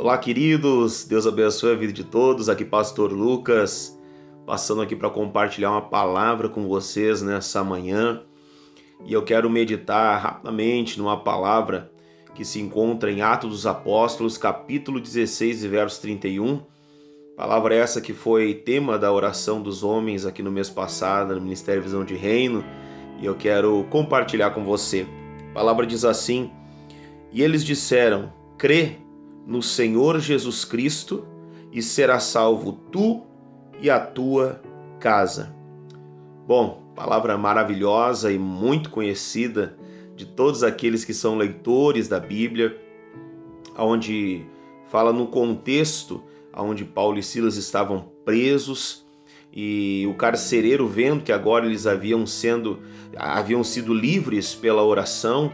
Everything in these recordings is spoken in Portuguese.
Olá, queridos, Deus abençoe a vida de todos. Aqui Pastor Lucas, passando aqui para compartilhar uma palavra com vocês nessa manhã. E eu quero meditar rapidamente numa palavra que se encontra em Atos dos Apóstolos, capítulo 16, verso 31. Palavra essa que foi tema da oração dos homens aqui no mês passado, no Ministério Visão de Reino, e eu quero compartilhar com você. A palavra diz assim: e eles disseram, crê no Senhor Jesus Cristo e será salvo tu e a tua casa. Bom, palavra maravilhosa e muito conhecida de todos aqueles que são leitores da Bíblia, onde fala no contexto onde Paulo e Silas estavam presos e o carcereiro, vendo que agora eles haviam sido livres pela oração,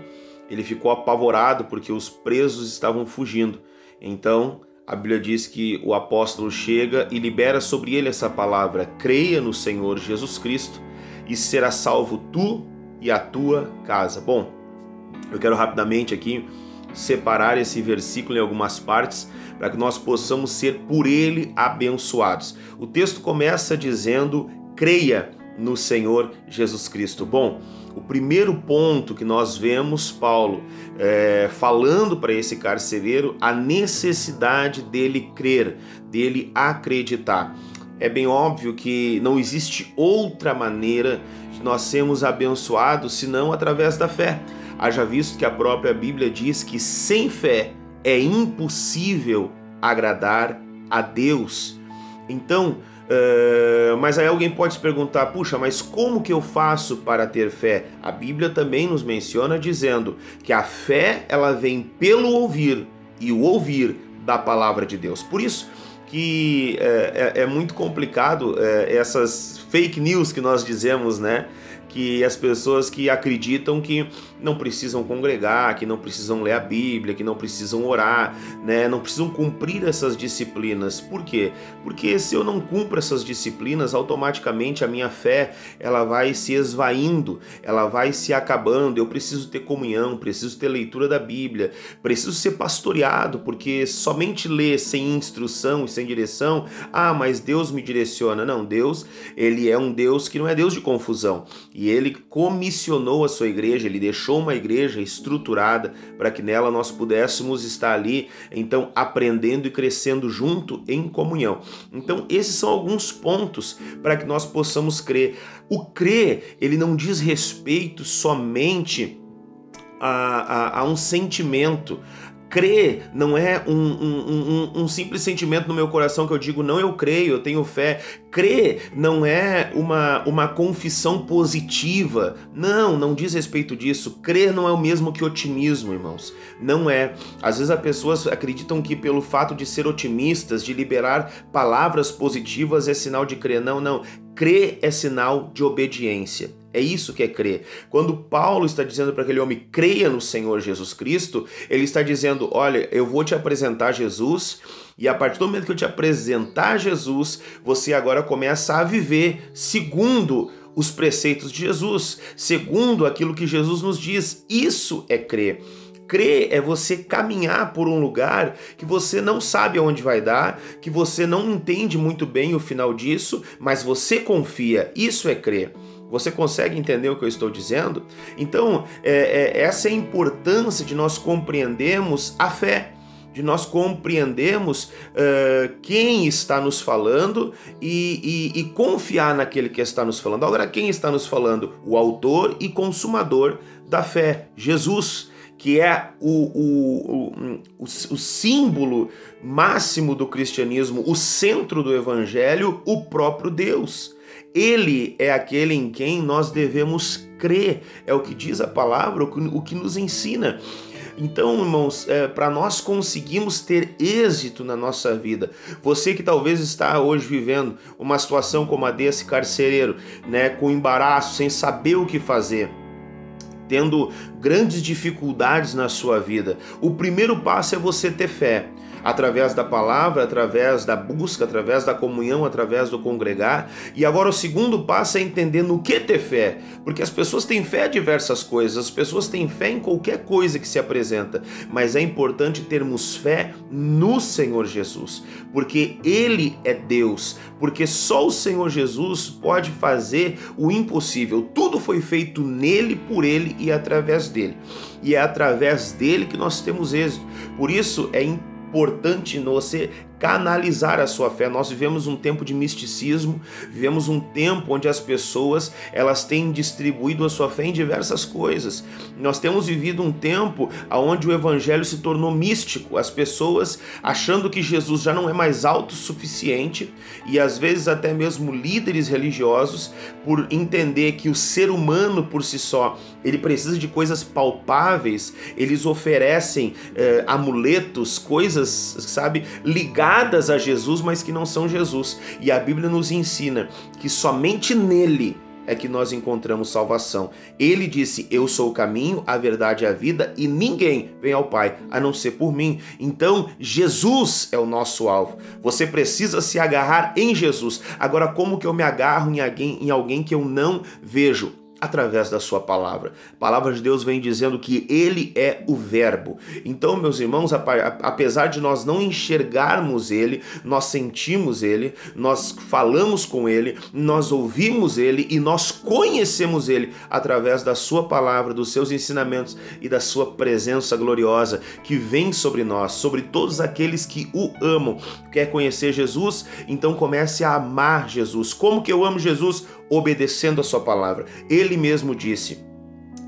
ele ficou apavorado porque os presos estavam fugindo. Então, a Bíblia diz que o apóstolo chega e libera sobre ele essa palavra: creia no Senhor Jesus Cristo e será salvo tu e a tua casa. Bom, eu quero rapidamente aqui separar esse versículo em algumas partes para que nós possamos ser por ele abençoados. O texto começa dizendo: creia no Senhor Jesus Cristo. Bom, o primeiro ponto que nós vemos Paulo falando para esse carcereiro, a necessidade dele crer, dele acreditar. É bem óbvio que não existe outra maneira de nós sermos abençoados senão através da fé. Haja visto que a própria Bíblia diz que sem fé é impossível agradar a Deus. Então, mas aí alguém pode se perguntar: puxa, mas como que eu faço para ter fé? A Bíblia também nos menciona dizendo que a fé ela vem pelo ouvir e o ouvir da palavra de Deus. Por isso que é muito complicado essas fake news que nós dizemos, né? Que as pessoas que acreditam que não precisam congregar, que não precisam ler a Bíblia, que não precisam orar, né? Não precisam cumprir essas disciplinas. Por quê? Porque se eu não cumpro essas disciplinas, automaticamente a minha fé ela vai se esvaindo, ela vai se acabando. Eu preciso ter comunhão, preciso ter leitura da Bíblia, preciso ser pastoreado, porque somente ler sem instrução e sem direção, mas Deus me direciona. Não, Deus, ele é um Deus que não é Deus de confusão. E ele comissionou a sua igreja, ele deixou uma igreja estruturada para que nela nós pudéssemos estar ali, então, aprendendo e crescendo junto em comunhão. Então, esses são alguns pontos para que nós possamos crer. O crer, ele não diz respeito somente a um sentimento. Crer não é um simples sentimento no meu coração que eu digo, não, eu creio, eu tenho fé. Crer não é uma confissão positiva. Não diz respeito disso. Crer não é o mesmo que otimismo, irmãos. Não é. Às vezes as pessoas acreditam que pelo fato de ser otimistas, de liberar palavras positivas é sinal de crer. Não. Crer é sinal de obediência. É isso que é crer. Quando Paulo está dizendo para aquele homem, creia no Senhor Jesus Cristo, ele está dizendo, olha, eu vou te apresentar Jesus, e a partir do momento que eu te apresentar Jesus, você agora começa a viver segundo os preceitos de Jesus, segundo aquilo que Jesus nos diz. Isso é crer. Crer é você caminhar por um lugar que você não sabe aonde vai dar, que você não entende muito bem o final disso, mas você confia. Isso é crer. Você consegue entender o que eu estou dizendo? Então, essa é a importância de nós compreendermos a fé, de nós compreendermos quem está nos falando e confiar naquele que está nos falando. Agora, quem está nos falando? O autor e consumador da fé, Jesus, que é o símbolo máximo do cristianismo, o centro do evangelho, o próprio Deus. Ele é aquele em quem nós devemos crer, é o que diz a palavra, o que nos ensina. Então, irmãos, para nós conseguirmos ter êxito na nossa vida, você que talvez está hoje vivendo uma situação como a desse carcereiro, né, com embaraço, sem saber o que fazer, tendo grandes dificuldades na sua vida, o primeiro passo é você ter fé. Através da palavra, através da busca, através da comunhão, através do congregar. E agora o segundo passo é entender no que ter fé, porque as pessoas têm fé em diversas coisas, as pessoas têm fé em qualquer coisa que se apresenta, mas é importante termos fé no Senhor Jesus, porque Ele é Deus, porque só o Senhor Jesus pode fazer o impossível. Tudo foi feito nele, por Ele e através dele, e é através dele que nós temos êxito. Por isso é importante você canalizar a sua fé. Nós vivemos um tempo de misticismo, vivemos um tempo onde as pessoas elas têm distribuído a sua fé em diversas coisas. Nós temos vivido um tempo onde o evangelho se tornou místico, as pessoas achando que Jesus já não é mais autossuficiente, e às vezes até mesmo líderes religiosos, por entender que o ser humano por si só, ele precisa de coisas palpáveis, eles oferecem amuletos, coisas, sabe, ligadas a Jesus, mas que não são Jesus. E a Bíblia nos ensina que somente nele é que nós encontramos salvação. Ele disse: eu sou o caminho, a verdade e a vida, e ninguém vem ao Pai a não ser por mim. Então Jesus é o nosso alvo. Você precisa se agarrar em Jesus. Agora, como que eu me agarro em alguém que eu não vejo? Através da sua palavra. A palavra de Deus vem dizendo que Ele é o verbo. Então, meus irmãos, apesar de nós não enxergarmos Ele, nós sentimos Ele, nós falamos com Ele, nós ouvimos Ele e nós conhecemos Ele através da sua palavra, dos seus ensinamentos e da sua presença gloriosa que vem sobre nós, sobre todos aqueles que o amam. Quer conhecer Jesus? Então comece a amar Jesus. Como que eu amo Jesus? Obedecendo a sua palavra. Ele mesmo disse: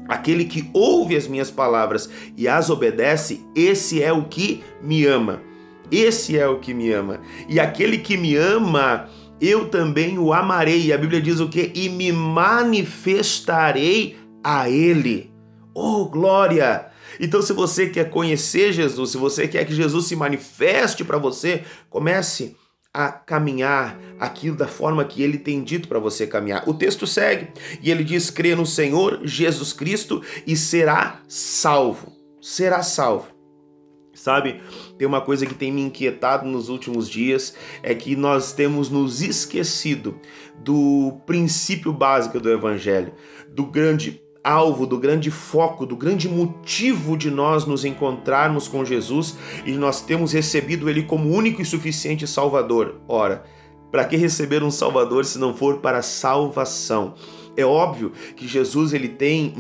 aquele que ouve as minhas palavras e as obedece, esse é o que me ama. Esse é o que me ama. E aquele que me ama, eu também o amarei. E a Bíblia diz o quê? E me manifestarei a ele. Oh, glória! Então, se você quer conhecer Jesus, se você quer que Jesus se manifeste para você, comece a caminhar aquilo da forma que ele tem dito para você caminhar. O texto segue e ele diz: crê no Senhor Jesus Cristo e será salvo. Será salvo. Sabe, tem uma coisa que tem me inquietado nos últimos dias, é que nós temos nos esquecido do princípio básico do Evangelho, do grande alvo, do grande foco, do grande motivo de nós nos encontrarmos com Jesus e nós temos recebido Ele como único e suficiente Salvador. Ora, para que receber um Salvador se não for para salvação? É óbvio que Jesus ele tem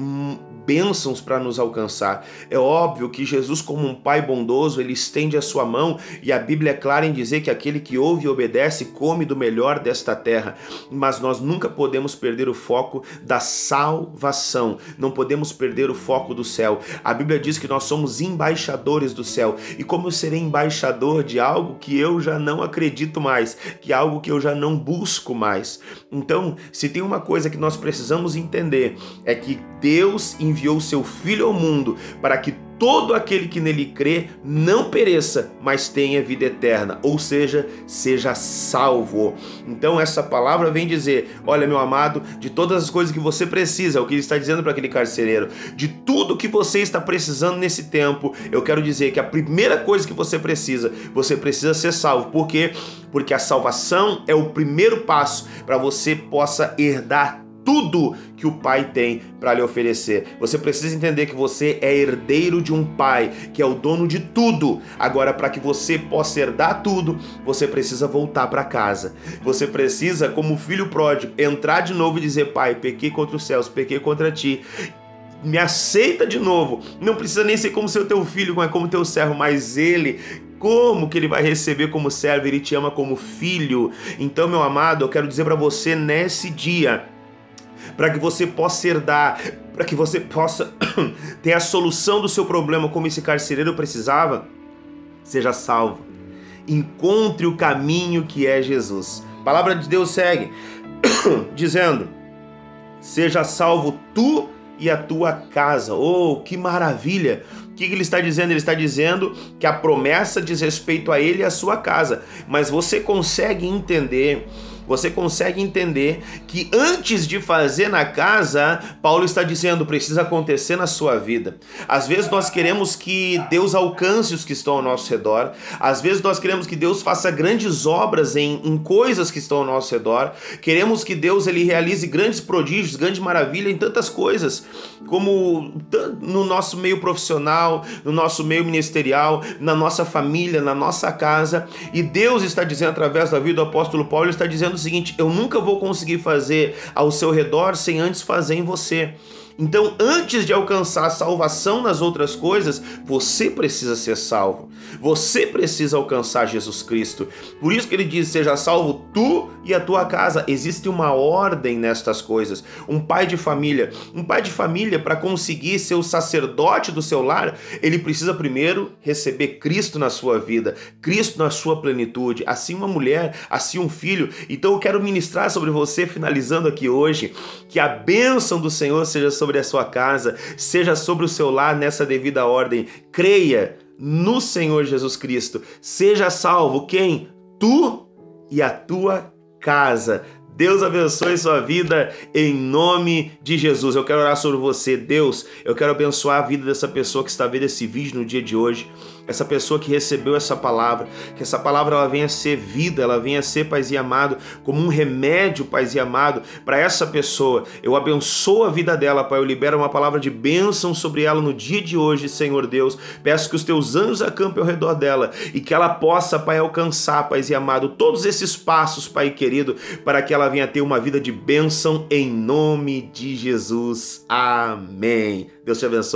bênçãos para nos alcançar. É óbvio que Jesus, como um pai bondoso, ele estende a sua mão, e a Bíblia é clara em dizer que aquele que ouve e obedece come do melhor desta terra. Mas nós nunca podemos perder o foco da salvação. Não podemos perder o foco do céu. A Bíblia diz que nós somos embaixadores do céu. E como eu serei embaixador de algo que eu já não acredito mais, que é algo que eu já não busco mais? Então, se tem uma coisa que nós precisamos entender, é que Deus enviou seu Filho ao mundo para que todo aquele que nele crê não pereça, mas tenha vida eterna, ou seja, seja salvo. Então essa palavra vem dizer: olha, meu amado, de todas as coisas que você precisa, é o que ele está dizendo para aquele carcereiro, de tudo que você está precisando nesse tempo, eu quero dizer que a primeira coisa que você precisa ser salvo. Por quê? Porque a salvação é o primeiro passo para você possa herdar tudo que o Pai tem para lhe oferecer. Você precisa entender que você é herdeiro de um Pai, que é o dono de tudo. Agora, para que você possa herdar tudo, você precisa voltar para casa. Você precisa, como filho pródigo, entrar de novo e dizer: Pai, pequei contra os céus, pequei contra ti. Me aceita de novo. Não precisa nem ser como seu teu filho, mas como teu servo, mas ele... como que ele vai receber como servo? Ele te ama como filho. Então, meu amado, eu quero dizer para você nesse dia, para que você possa herdar, para que você possa ter a solução do seu problema como esse carcereiro precisava, seja salvo. Encontre o caminho que é Jesus. A palavra de Deus segue dizendo: seja salvo tu e a tua casa. Oh, que maravilha! O que ele está dizendo? Ele está dizendo que a promessa diz respeito a ele e a sua casa. Mas você consegue entender você consegue entender que antes de fazer na casa, Paulo está dizendo, precisa acontecer na sua vida. Às vezes nós queremos que Deus alcance os que estão ao nosso redor, às vezes nós queremos que Deus faça grandes obras em coisas que estão ao nosso redor, queremos que Deus ele realize grandes prodígios, grandes maravilhas em tantas coisas, como no nosso meio profissional, no nosso meio ministerial, na nossa família, na nossa casa. E Deus está dizendo através da vida do apóstolo Paulo, ele está dizendo o seguinte: eu nunca vou conseguir fazer ao seu redor sem antes fazer em você. Então, antes de alcançar a salvação nas outras coisas, você precisa ser salvo. Você precisa alcançar Jesus Cristo. Por isso que ele diz, seja salvo tu e a tua casa. Existe uma ordem nestas coisas. Um pai de família, para conseguir ser o sacerdote do seu lar, ele precisa primeiro receber Cristo na sua vida, Cristo na sua plenitude. Assim uma mulher, assim um filho. Então eu quero ministrar sobre você, finalizando aqui hoje, que a bênção do Senhor seja sobre a sua casa, seja sobre o seu lar nessa devida ordem. Creia no Senhor Jesus Cristo. Seja salvo quem? Tu e a tua casa. Deus abençoe sua vida em nome de Jesus. Eu quero orar sobre você. Deus, eu quero abençoar a vida dessa pessoa que está vendo esse vídeo no dia de hoje, essa pessoa que recebeu essa palavra, que essa palavra ela venha ser vida, ela venha ser, Paizinho amado, como um remédio, Paizinho amado, para essa pessoa. Eu abençoo a vida dela, Pai, eu libero uma palavra de bênção sobre ela no dia de hoje, Senhor Deus. Peço que os teus anjos acampem ao redor dela e que ela possa, Pai, alcançar, Paizinho amado, todos esses passos, Pai querido, para que ela venha ter uma vida de bênção em nome de Jesus. Amém. Deus te abençoe.